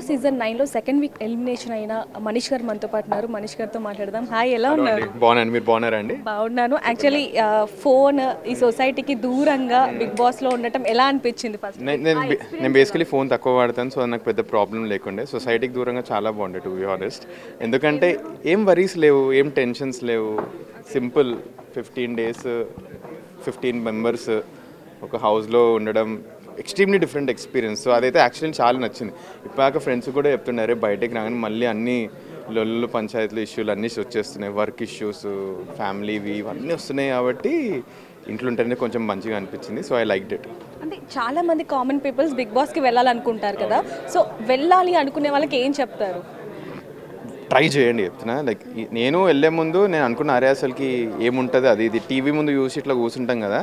Boss season 9లో second week elimination అయిన మనీష్ గారు మనతో పాటు ఉన్నారు. మనీష్ గారితో మాట్లాడదాం. హాయ్, ఎలా ఉన్నారు? బాగున్నాను, మీరు బాగున్నారా అండి? బాగున్నాను. యాక్చువల్లీ ఫోన్ ఈ సొసైటీకి దూరంగా బిగ్ బాస్లో ఉండటం ఎలా అనిపించింది? ఫస్ట్ నేను బేసికలీ ఫోన్ తక్కువ వాడతాను, సో నాకు పెద్ద ప్రాబ్లం లేకుండే. సొసైటీకి దూరంగా చాలా బాగుండే, టు బి హానెస్ట్. ఎందుకంటే ఏం వరీస్ లేవు, ఏం టెన్షన్స్ లేవు. సింపుల్ 15 days 15 members ఒక హౌస్లో ఉండడం ఎక్స్ట్రీమ్లీ డిఫరెంట్ ఎక్స్పీరియన్స్. సో అదైతే యాక్చువల్లీ చాలా నచ్చింది. ఇప్పటిదాకా ఫ్రెండ్స్ కూడా చెప్తున్నారు బయటకు రాగానే మళ్ళీ అన్ని లొల్లు పంచాయతీలు ఇష్యూలు అన్నీ వచ్చేస్తున్నాయి, వర్క్ ఇష్యూస్, ఫ్యామిలీవి ఇవన్నీ వస్తున్నాయి. కాబట్టి ఇంట్లో ఉంటేనే కొంచెం మంచిగా అనిపించింది. So I liked it. అంటే చాలా మంది కామన్ పీపుల్స్ బిగ్ బాస్కి వెళ్ళాలనుకుంటారు కదా, సో వెళ్ళాలి అనుకునే వాళ్ళకి ఏం చెప్తారు? ట్రై చేయండి చెప్తున్నా. లైక్ నేను వెళ్ళే ముందు నేను అనుకున్న అరే అసలుకి ఏముంటుంది, అది ఇది టీవీ ముందు చూసి ఇట్లా కూర్చుంటాం కదా,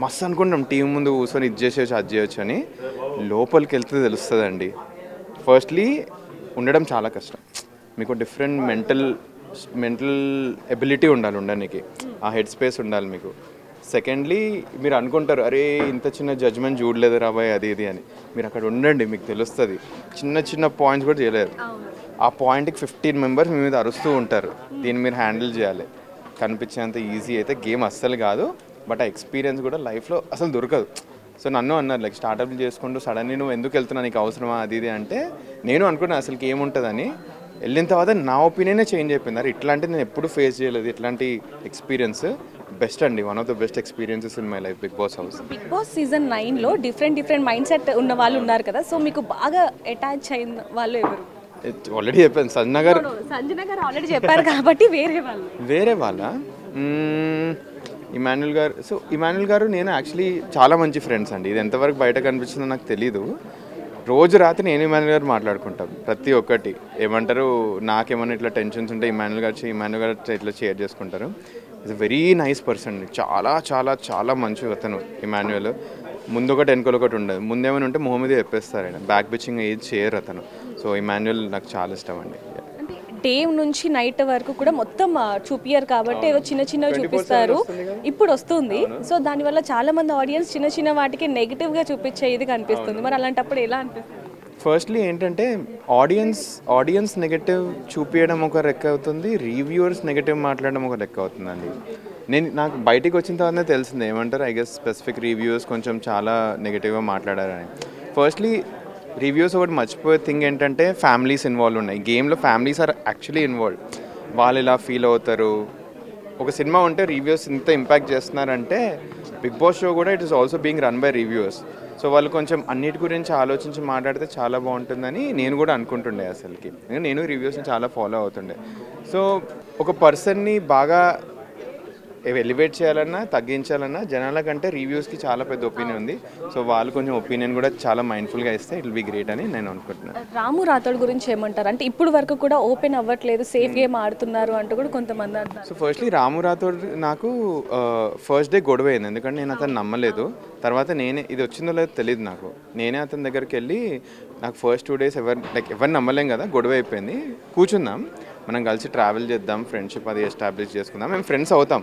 మస్తు అనుకుంటాం టీవీ ముందు కూర్చొని ఇది చేసేయచ్చు అది చేయొచ్చు అని. లోపలికి వెళ్తే తెలుస్తుందండి. ఫస్ట్లీ ఉండడం చాలా కష్టం. మీకు డిఫరెంట్ మెంటల్ ఎబిలిటీ ఉండాలి ఉండడానికి, ఆ హెడ్ స్పేస్ ఉండాలి మీకు. సెకండ్లీ మీరు అనుకుంటారు అరే ఇంత చిన్న జడ్జ్మెంట్ చూడలేదు రాబాయ్ అది ఇది అని. మీరు అక్కడ ఉండండి, మీకు తెలుస్తుంది. చిన్న చిన్న పాయింట్స్ కూడా చేయలేరు. ఆ పాయింట్కి 15 members మీ మీద అరుస్తూ ఉంటారు. దీన్ని మీరు హ్యాండిల్ చేయాలి. కనిపించేంత ఈజీ అయితే గేమ్ అస్సలు కాదు. బట్ ఆ ఎక్స్పీరియన్స్ కూడా లైఫ్లో అసలు దొరకదు. సో నన్ను అన్నారు లైక్ స్టార్టప్లు చేసుకుంటూ సడన్లీ నువ్వు ఎందుకు వెళ్తున్నావు, నీకు అవసరమా అది ఇది అంటే, నేను అనుకున్నాను అసలుకి ఏముంటుందని. వెళ్ళిన తర్వాత నా ఒపీనియనే చేంజ్ అయిపోయింది. అరే ఇట్లాంటి నేను ఎప్పుడు ఫేస్ చేయలేదు, ఇట్లాంటి ఎక్స్పీరియన్స్ బెస్ట్ అండి. One of the best experiences in my life Bigg Boss house. Bigg Boss season 9లో డిఫరెంట్ మైండ్ సెట్ ఉన్న వాళ్ళు ఉన్నారు కదా, సో మీకు బాగా అటాచ్ అయిన వాళ్ళు ఎవరు? ఆల్రెడీ చెప్పాను, సంజన గారు ఆల్రెడీ చెప్పారు కాబట్టి వేరే వాళ్ళ ఇమాన్యుల్ గారు. సో ఇమాన్యుల్ గారు నేను యాక్చువల్లీ చాలా మంచి ఫ్రెండ్స్ అండి. ఇది ఎంతవరకు బయట కనిపిస్తుందో నాకు తెలీదు. రోజు రాత్రి నేను ఇమాన్యుల్ గారు మాట్లాడుకుంటాం ప్రతి ఒక్కటి. ఏమంటారు, నాకేమన్నా ఇట్లా టెన్షన్స్ ఉంటే ఇమాన్యుల్ గారు ఇట్లా షేర్ చేసుకుంటారు. It's very nice person. చాలా చాలా చాలా మంచి అతను ఇమాన్యుల్. ముందు ఒకటి వెనుకలు ఒకటి ఉండదు. ముందేమైనా ఉంటే మొహం మీద చెప్పేస్తారు ఆయన. బ్యాక్ బిచ్చింగ్ ఏది చేయరు అతను. సో ఇమాన్యుల్ నాకు చాలా ఇష్టం అండి. డే నుంచి నైట్ వరకు కూడా మొత్తం చూపియరు కాబట్టి ఏదో చిన్నవి చూపిస్తారు. ఇప్పుడు వస్తుంది. సో దానివల్ల చాలా మంది ఆడియన్స్ చిన్న వాటికి నెగిటివ్గా చూపించే ఇది కనిపిస్తుంది. మరి అలాంటప్పుడు ఎలా అనిపిస్తుంది? ఫస్ట్లీ ఏంటంటే ఆడియన్స్ నెగటివ్ చూపించడం ఒక లెక్క అవుతుంది, రివ్యూవర్స్ నెగటివ్ మాట్లాడడం ఒక లెక్క అవుతుందండి. నాకు బయటికి వచ్చిన తర్వాత తెలిసింది ఏమంటారు, ఐ గెస్ స్పెసిఫిక్ రివ్యూవర్స్ కొంచెం చాలా నెగటివ్గా మాట్లాడారని. ఫస్ట్లీ రివ్యూస్ ఒకటి మర్చిపోయే థింగ్ ఏంటంటే ఫ్యామిలీస్ ఇన్వాల్వ్ ఉన్నాయి గేమ్లో. Families are actually involve. వాళ్ళు ఇలా ఫీల్ అవుతారు. ఒక సినిమా ఉంటే రివ్యూస్ ఇంత ఇంపాక్ట్ చేస్తున్నారంటే బిగ్ బాస్ షో కూడా it is also being run by reviewers. So వాళ్ళు కొంచెం అన్నిటి గురించి ఆలోచించి మాట్లాడితే చాలా బాగుంటుందని నేను కూడా అనుకుంటుండే అసలుకి. నేను రివ్యూస్ని చాలా ఫాలో అవుతుండే. సో ఒక పర్సన్ని బాగా ఎలివేట్ చేయాలన్నా తగ్గించాలన్నా జనాల కంటే రివ్యూస్కి చాలా పెద్ద ఒపీనియన్ ఉంది. సో వాళ్ళు కొంచెం ఒపీనియన్ కూడా చాలా మైండ్ఫుల్గా ఇస్తే ఇట్ విల్ బి గ్రేట్ అని నేను అనుకుంటున్నాను. రాము రాథోడ్ గురించి ఏమంటారు? అంటే ఇప్పుడు వరకు కూడా ఓపెన్ అవ్వట్లేదు, సేఫ్ గేమ్ ఆడుతున్నారు అంటూ కూడా కొంతమంది అంటారు. సో ఫస్ట్లీ రాము రాథోడ్ నాకు ఫస్ట్ డే గొడవ అయింది. ఎందుకంటే నేను అతను నమ్మలేదు. తర్వాత నేనే ఇది వచ్చిందో లేదో తెలియదు నాకు. నేనే అతని దగ్గరికి వెళ్ళి నాకు ఫస్ట్ 2 days ఎవరు నమ్మలేం కదా, గొడవ అయిపోయింది. కూర్చుందాం, మనం కలిసి ట్రావెల్ చేద్దాం, ఫ్రెండ్షిప్ అది ఎస్టాబ్లిష్ చేసుకుందాం, మేము ఫ్రెండ్స్ అవుతాం.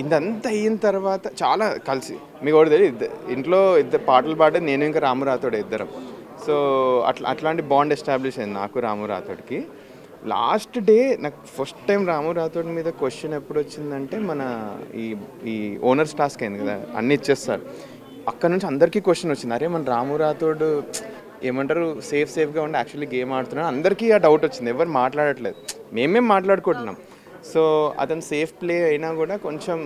ఇదంతా అయిన తర్వాత చాలా కలిసి మీకు కూడా తెలియదు, ఇంట్లో ఇద్దరు పాటలు పాడే నేను ఇంకా రాము రాథోడ్ ఇద్దరం. సో అట్లాంటి బాండ్ ఎస్టాబ్లిష్ అయింది నాకు రాము రాథోడ్కి. లాస్ట్ డే నాకు ఫస్ట్ టైం రాము రాథోడ్ మీద క్వశ్చన్ ఎప్పుడు వచ్చిందంటే మన ఈ ఓనర్స్ టాస్క్ అయింది కదా, అన్నీ ఇచ్చేస్తారు. అక్కడ నుంచి అందరికీ క్వశ్చన్ వచ్చింది, అరే మన రాము రాథోడ్ ఏమంటారు సేఫ్గా ఉండి యాక్చువల్లీ గేమ్ ఆడుతున్నాడు. అందరికీ ఆ డౌట్ వచ్చింది, ఎవరు మాట్లాడట్లేదు, మేమేం మాట్లాడుకుంటున్నాం. సో అతను సేఫ్ ప్లే అయినా కూడా కొంచెం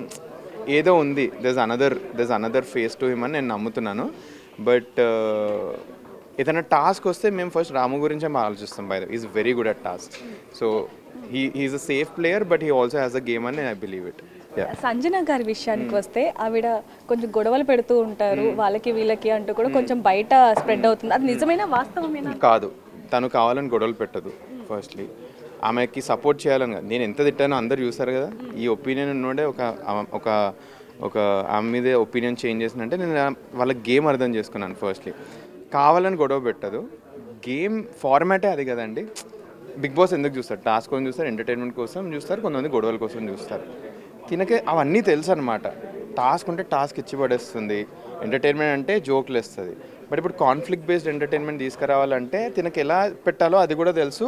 ఏదో ఉంది, దెస్ అనదర్ ఫేస్ టు హిమ్ అని నేను నమ్ముతున్నాను. బట్ ఏదైనా టాస్క్ వస్తే మేము ఫస్ట్ రాము గురించే ఆలోచిస్తాం. By the way is very good at task. So he's a safe player but he also has a game అని ఐ బిలీవ్ ఇట్. సంజన గారి విషయానికి వస్తే ఆవిడ కొంచెం గొడవలు పెడుతూ ఉంటారు, వాళ్ళకి వీళ్ళకి అంటూ కూడా కొంచెం బయట స్ప్రెడ్ అవుతుంది. అది నిజమైన వాస్తవమేనా? కాదు, తను కావాలని గొడవలు పెట్టదు. ఫస్ట్లీ ఆమెకి సపోర్ట్ చేయాలని కాదు. నేను ఎంత తిట్టానో అందరు చూస్తారు కదా. ఈ ఒపీనియన్ ఉన్నోడే ఒక ఆమె మీద ఒపీనియన్ చేంజ్ చేసినంటే నేను వాళ్ళ గేమ్ అర్థం చేసుకున్నాను. ఫస్ట్లీ కావాలని గొడవ పెట్టదు. గేమ్ ఫార్మాటే అది కదండి. బిగ్ బాస్ ఎందుకు చూస్తారు? టాస్క్ కోసం చూస్తారు, ఎంటర్టైన్మెంట్ కోసం చూస్తారు, కొంతమంది గొడవల కోసం చూస్తారు. తినకే అవన్నీ తెలుసు అనమాట. టాస్క్ ఉంటే టాస్క్ ఇచ్చి పడేస్తుంది, ఎంటర్టైన్మెంట్ అంటే జోక్లు వేస్తుంది. బట్ ఇప్పుడు కాన్ఫ్లిక్ట్ బేస్డ్ ఎంటర్టైన్మెంట్ తీసుకురావాలంటే తినకి ఎలా పెట్టాలో అది కూడా తెలుసు,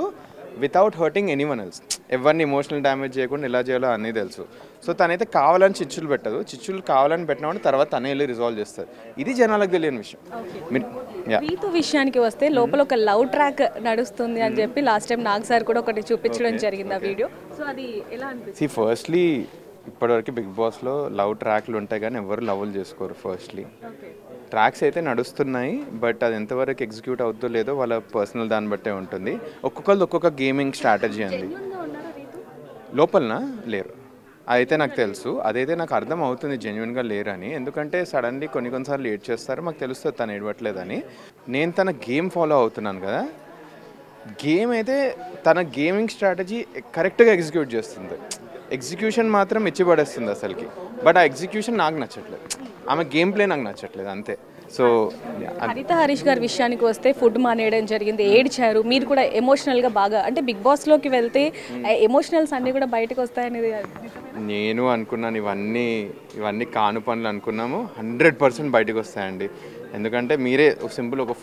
వితౌట్ హర్టింగ్ ఎనీవన్ ఎల్స్. ఎవరిని ఎమోషనల్ డ్యామేజ్ చేయకుండా ఎలా చేయాలో అన్నీ తెలుసు. సో తనైతే కావాలని చిచ్చులు పెట్టదు, చిచ్చులు కావాలని పెట్టినప్పుడు తర్వాత తనే వెళ్ళి రిజాల్వ్ చేస్తుంది. ఇది జనాలకు తెలియని విషయం. రీతు విషయానికి వస్తే లోపల ఒక లవ్ ట్రాక్ నడుస్తుంది అని చెప్పి లాస్ట్ టైం నాగ్ సార్ కూడా ఒకటి చూపించడం జరిగింది ఆ వీడియో. సో అది ఎలా అనిపిస్తుంది? ఫస్ట్లీ ఇప్పటివరకు బిగ్ బాస్లో లవ్ ట్రాక్లు ఉంటాయి కానీ ఎవరు లవ్లు చేసుకోరు. ఫస్ట్లీ ట్రాక్స్ అయితే నడుస్తున్నాయి, బట్ అది ఎంతవరకు ఎగ్జిక్యూట్ అవుతుందో లేదో వాళ్ళ పర్సనల్ దాన్ని బట్టే ఉంటుంది. ఒక్కొక్కరిది ఒక్కొక్క గేమింగ్ స్ట్రాటజీ అండి. లోపలన లేరు, అయితే నాకు తెలుసు, అదైతే నాకు అర్థం అవుతుంది జెన్యున్గా లేరని. ఎందుకంటే సడన్లీ కొన్నిసార్లు లేట్ చేస్తారు, మాకు తెలుస్తుంది తను ఏడవట్లేదని. నేను తన గేమ్ ఫాలో అవుతున్నాను కదా, గేమ్ అయితే తన గేమింగ్ స్ట్రాటజీ కరెక్ట్గా ఎగ్జిక్యూట్ చేస్తుంది. ఎగ్జిక్యూషన్ మాత్రం ఇచ్చిపడేస్తుంది అసలుకి, బట్ ఆ ఎగ్జిక్యూషన్ నాకు నచ్చట్లేదు, ఆమె గేమ్ ప్లే నాకు నచ్చట్లేదు అంతే. సో హరిత హరీష్ గారి విషయానికి వస్తే ఫుడ్ మానేయడం జరిగింది, ఏడ్చారు. మీరు కూడా ఎమోషనల్గా బాగా, అంటే బిగ్ బాస్లోకి వెళ్తే ఎమోషనల్స్ అన్నీ కూడా బయటకు వస్తాయనేది నేను అనుకున్నాను. ఇవన్నీ కాను పనులు అనుకున్నాము, 100% బయటకు వస్తాయండి. ఎందుకంటే మీరే సింపుల్ ఒక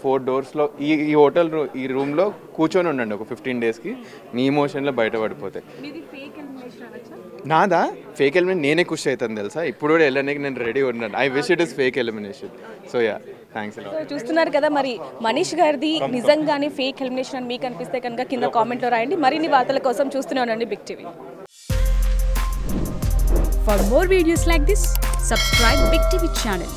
ఫోర్ డోర్స్లో ఈ హోటల్ ఈ రూమ్లో కూర్చొని ఉండండి ఒక 15 డేస్కి, మీ ఎమోషన్లో బయటపడిపోతాయి. నాదా ఫేక్ ఎలిమినేషన్ నేనే ఖుషి అవుతాను తెలుసా, ఇప్పుడు కూడా వెళ్ళడానికి నేను రెడీ ఉన్నాను. I wish it is fake elimination. So yeah, thanks. So చూస్తున్నారు కదా, మరి మనీష్ గారిది నిజంగానే ఫేక్ ఎలిమినేషన్ అని మీకు అనిపిస్తే కనుక కింద కామెంట్లో రాయండి. మరిన్ని వార్తల కోసం చూస్తూనే ఉండండి Big TV. For more videos like this, subscribe Big TV channel.